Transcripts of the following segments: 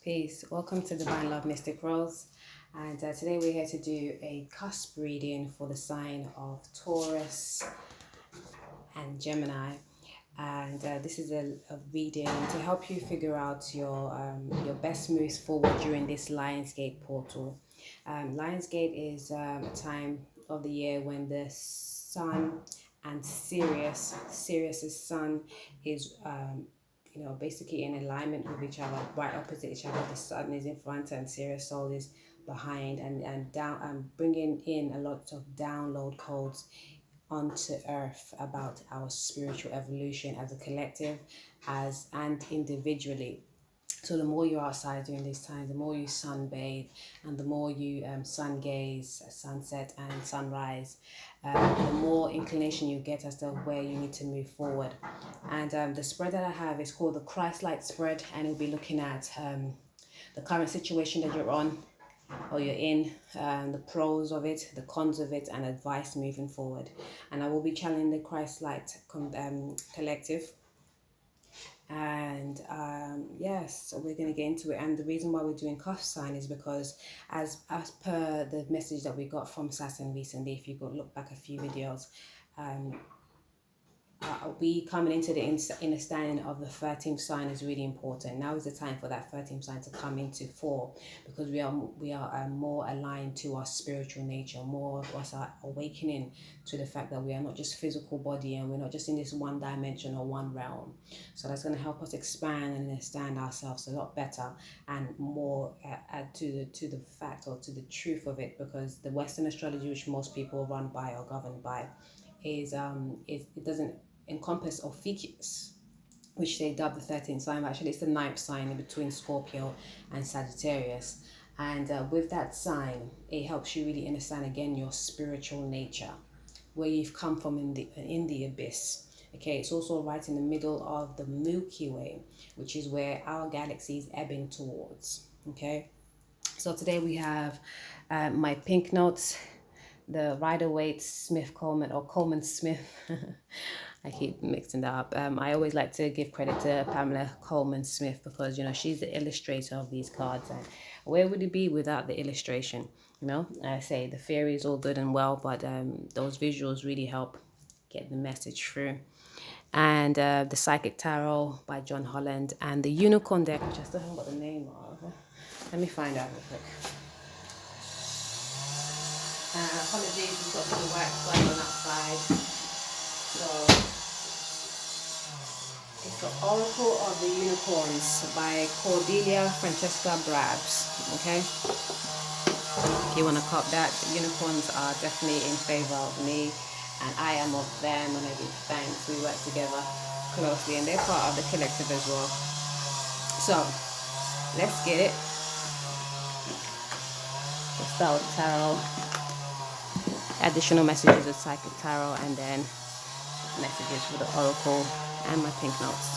Peace. Welcome to Divine Love Mystic Rose. And today we're here to do a cusp reading for the sign of Taurus and Gemini. And this is a reading to help you figure out your best moves forward during this Lionsgate portal. Lionsgate is a time of the year when the sun and Sirius's sun is basically in alignment with each other, right opposite each other. The sun is in front and Sirius soul is behind, and down and bringing in a lot of download codes onto earth about our spiritual evolution as a collective, and individually. So the more you're outside during these times, the more you sunbathe and the more you sun gaze, sunset and sunrise, the more inclination you get as to where you need to move forward. And the spread that I have is called the Christ-like spread, and we'll be looking at the current situation that you're on or you're in, the pros of it, the cons of it, and advice moving forward. And I will be channeling the Christ-like collective. And yes, so we're going to get into it. And the reason why we're doing cuff sign is because as per the message that we got from Saturn recently, if you go look back a few videos, we coming into the understanding of the 13th sign is really important. Now is the time for that 13th sign to come into fore, because we are more aligned to our spiritual nature, more of us are awakening to the fact that we are not just physical body and we're not just in this one dimension or one realm. So that's going to help us expand and understand ourselves a lot better and more to the fact or to the truth of it, because the Western astrology, which most people run by or govern by, is it doesn't encompass Ophiuchus, which they dub the 13th sign. Actually, it's the 9th sign in between Scorpio and Sagittarius. And with that sign, it helps you really understand again your spiritual nature, where you've come from in the abyss. Okay, it's also right in the middle of the Milky Way, which is where our galaxy is ebbing towards. Okay, so today we have my pink notes, the Rider-Waite Smith Coleman or Coleman Smith. I keep mixing that up. I always like to give credit to Pamela Coleman Smith, because she's the illustrator of these cards, and where would it be without the illustration? I say the theory is all good and well, but those visuals really help get the message through. And the Psychic Tarot by John Holland, and the Unicorn deck, which I still haven't got the name of. Let me find out real quick. Apologies, we've got some work going on outside. So it's the Oracle of the Unicorns by Cordelia Francesca Brabs. Okay, if you want to cop that, the unicorns are definitely in favor of me, and I am of them, and I give thanks. We work together closely, and they're part of the collective as well. So let's get it. Let's start with tarot. Additional messages with Psychic Tarot, and then messages for the Oracle and my pink notes.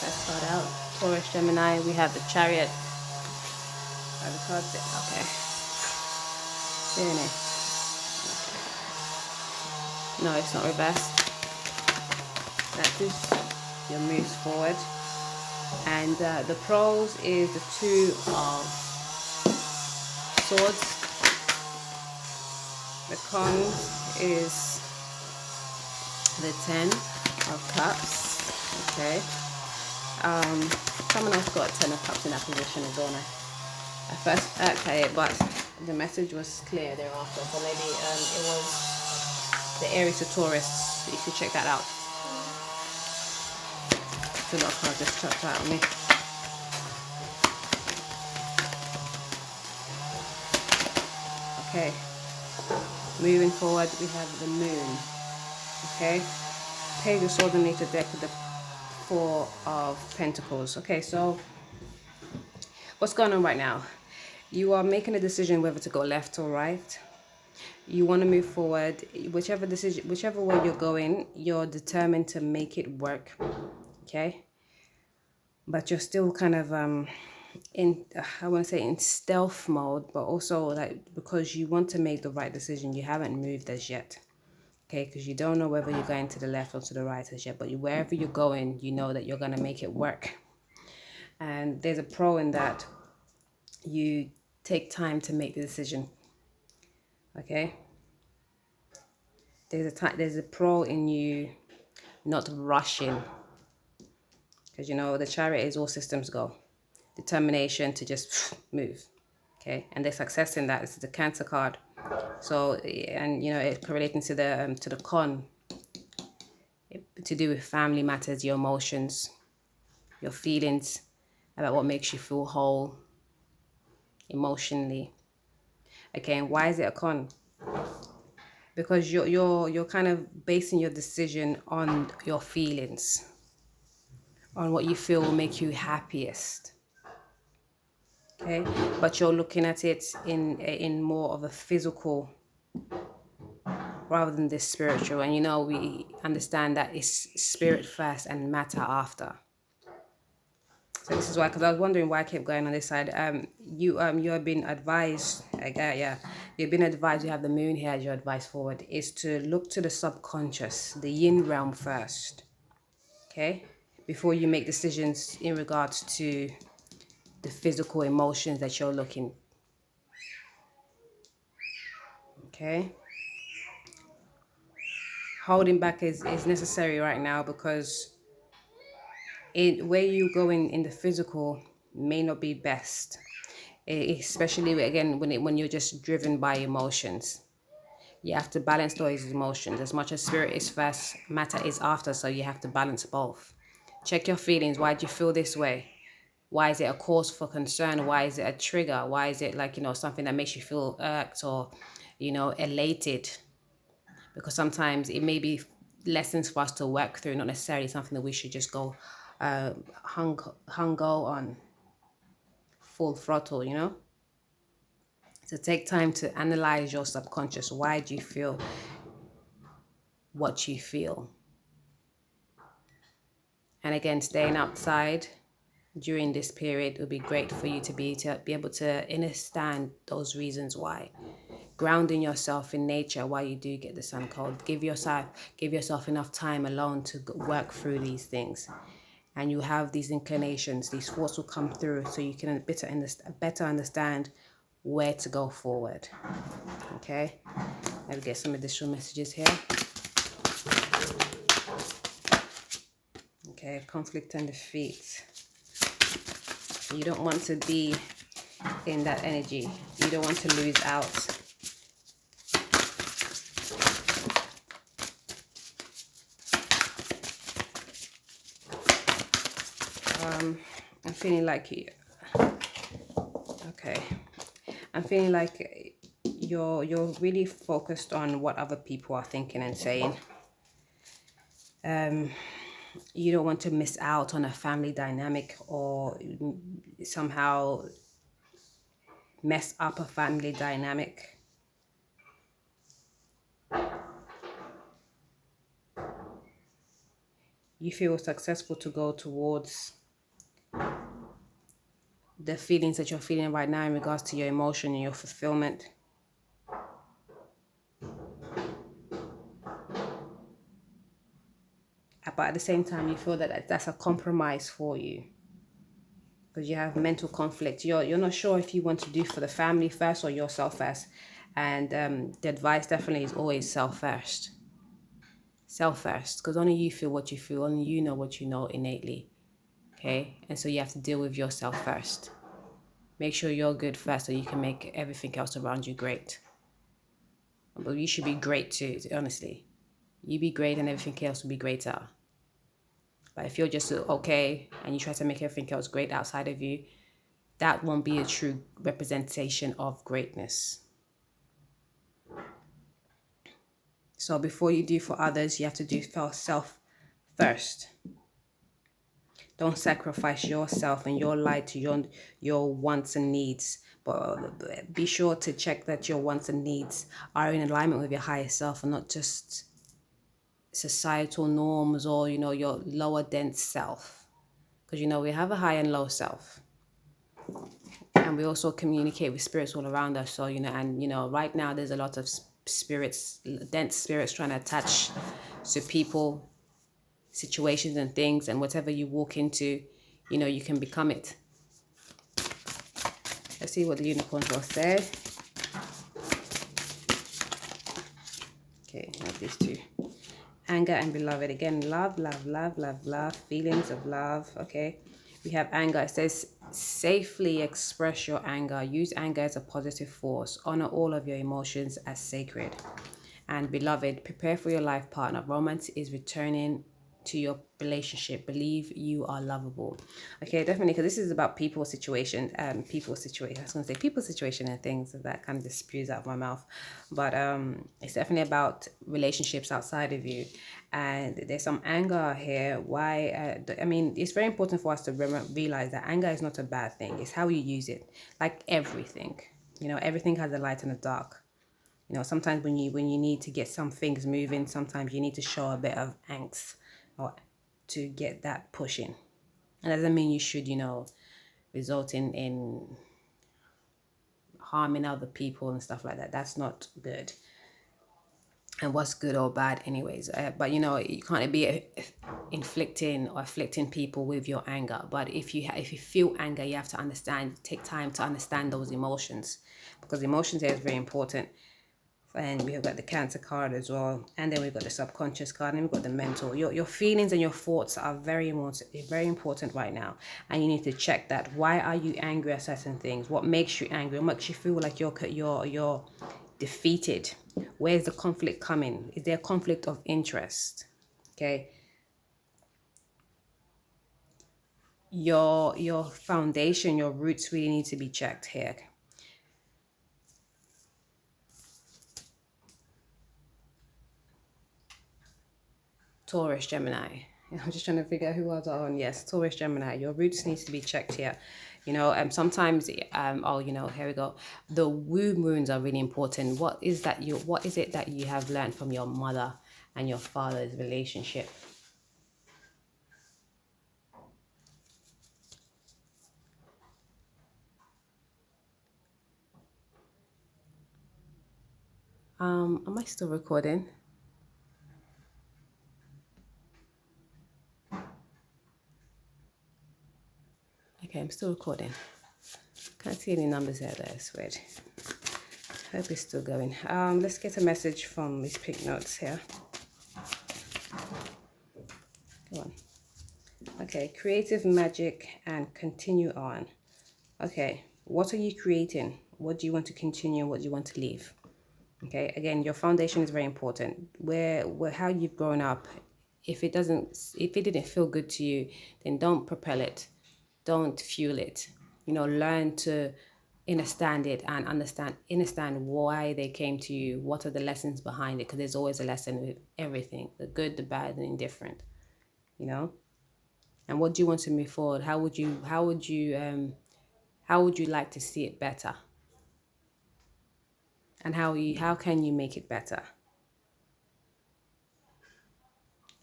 Let's start out. Taurus, Gemini, we have the Chariot. Are the cards there? Okay. Very nice. Okay. No, it's not reversed. That's just your moves forward. And the pros is the Two of Swords. The cons is the 10 of Cups. Okay. Someone else got a 10 of Cups in that position, don't I? At first, okay, but the message was clear thereafter. So maybe it was the Aries to Taurus. You should check that out. The dot card just chopped out on me. Okay, moving forward, we have the Moon. Okay, Page of Swords underneath the deck with the Four of Pentacles. Okay, so what's going on right now? You are making a decision whether to go left or right. You want to move forward. Whichever way you're going, you're determined to make it work. Okay, but you're still kind of I want to say in stealth mode, but also like because you want to make the right decision, you haven't moved as yet. Okay, because you don't know whether you're going to the left or to the right as yet, but wherever you're going, you know that you're going to make it work. And there's a pro in that. You take time to make the decision. Okay, there's a pro in you not rushing, because you know the Chariot is all systems go, determination to just move. Okay, and the success in that is the Cancer card. So, and you know, it's correlating to the Con, to do with family matters, your emotions, your feelings about what makes you feel whole emotionally. Okay, and why is it a Con? Because you're kind of basing your decision on your feelings, on what you feel will make you happiest. Okay, but you're looking at it in more of a physical rather than this spiritual. And you know, we understand that it's spirit first and matter after. So this is why, because I was wondering why I kept going on this side. You have been advised, yeah, you've been advised. You have the moon here as your advice forward, is to look to the subconscious, the yin realm first, okay, before you make decisions in regards to the physical emotions that you're looking. Okay, holding back is necessary right now, because where you going in the physical may not be best, especially again when you're just driven by emotions. You have to balance those emotions. As much as spirit is first, matter is after, so you have to balance both. Check your feelings. Why do you feel this way? Why is it a cause for concern? Why is it a trigger? Why is it, like, you know, something that makes you feel irked or, you know, elated? Because sometimes it may be lessons for us to work through, not necessarily something that we should just go go on full throttle, you know? So take time to analyze your subconscious. Why do you feel what you feel? And again, staying outside during this period would be great for you to be able to understand those reasons why. Grounding yourself in nature while you do get the sun cold. Give yourself enough time alone to work through these things. And you have these inclinations, these thoughts will come through, so you can better understand where to go forward. Okay, let me get some additional messages here. Okay, conflict and defeat. You don't want to be in that energy. You don't want to lose out. I'm feeling like okay. I'm feeling like you're really focused on what other people are thinking and saying. You don't want to miss out on a family dynamic or somehow mess up a family dynamic. You feel successful to go towards the feelings that you're feeling right now in regards to your emotion and your fulfillment. But at the same time, you feel that that's a compromise for you, because you have mental conflict. You're not sure if you want to do for the family first or yourself first. And the advice definitely is always self first. Self first, because only you feel what you feel, only you know what you know innately. Okay, and so you have to deal with yourself first. Make sure you're good first, so you can make everything else around you great. But you should be great too, honestly. You be great and everything else will be greater. But if you're just okay and you try to make everything else great outside of you, that won't be a true representation of greatness. So before you do for others, you have to do for self first. Don't sacrifice yourself and your life to your wants and needs. But be sure to check that your wants and needs are in alignment with your higher self and not just societal norms or, you know, your lower dense self. Because, you know, we have a high and low self. And we also communicate with spirits all around us. So, you know, and, you know, right now there's a lot of spirits, dense spirits trying to attach to people, situations and things, and whatever you walk into, you know, you can become it. Let's see what the unicorns will say. Okay, I have these two. Anger and beloved. Again, love, love, love, love, love, feelings of love. Okay, we have anger. It says, safely express your anger. Use anger as a positive force. Honor all of your emotions as sacred. And beloved, prepare for your life partner. Romance is returning to your relationship. Believe you are lovable. Okay, definitely, because this is about people situation. I was going to say people situation and things that kind of just spews out of my mouth, but it's definitely about relationships outside of you. And there's some anger here. Why? I mean, it's very important for us to realize that anger is not a bad thing. It's how you use it. Like everything, you know, everything has a light and a dark. You know, sometimes when you need to get some things moving, sometimes you need to show a bit of angst or to get that pushing. And that doesn't mean you should, you know, result in harming other people and stuff like that. That's not good. And what's good or bad anyways. But, you know, you can't be inflicting or afflicting people with your anger. But if you feel anger, you have to take time to understand those emotions, because emotions here is very important. And we've got the Cancer card as well, and then we've got the subconscious card, and we've got the mental. Your feelings and your thoughts are very important right now, and you need to check that. Why are you angry at certain things? What makes you angry? What makes you feel like you're defeated? Where's the conflict coming? Is there a conflict of interest? Okay. Your foundation, your roots really need to be checked here. Taurus, Gemini. I'm just trying to figure out who else are on. Yes, Taurus, Gemini. Your roots needs to be checked here. You know, sometimes, oh, you know, here we go. The womb wounds are really important. What is it that you have learned from your mother and your father's relationship? Am I still recording? Okay, I'm still recording. Can't see any numbers there, though. It's weird. Hope it's still going. Let's get a message from these pink notes here. Go on. Okay, creative magic and continue on. Okay, what are you creating? What do you want to continue? What do you want to leave? Okay, again, your foundation is very important. Where how you've grown up. If it didn't feel good to you, then don't propel it. Don't fuel it. You know, learn to understand it and understand why they came to you. What are the lessons behind it? Because there's always a lesson with everything, the good, the bad, and indifferent. You know, and what do you want to move forward? How would you like to see it better? And how can you make it better?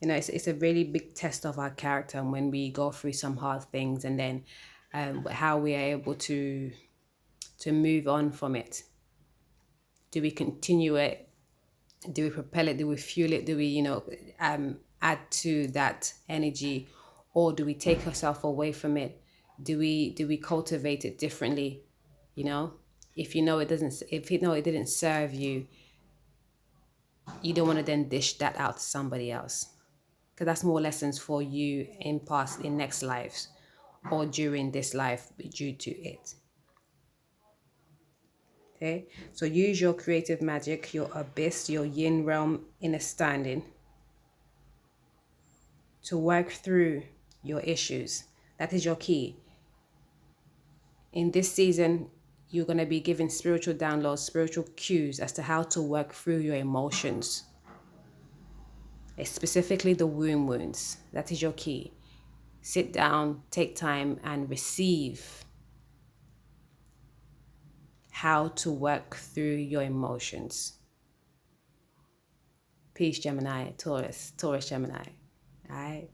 You know, it's a really big test of our character, and when we go through some hard things, and then how we are able to move on from it. Do we continue it? Do we propel it? Do we fuel it? Do we, you know, add to that energy, or do we take ourselves away from it? Do we cultivate it differently? You know, if you know it didn't serve you, you don't want to then dish that out to somebody else, because that's more lessons for you in next lives or during this life due to it. Okay, so use your creative magic, your abyss, your yin realm inner standing to work through your issues. That is your key. In this season, you're going to be given spiritual downloads, spiritual cues as to how to work through your emotions. It's specifically the womb wounds. That is your key. Sit down, take time, and receive how to work through your emotions. Peace, Gemini, Taurus, Gemini. All right.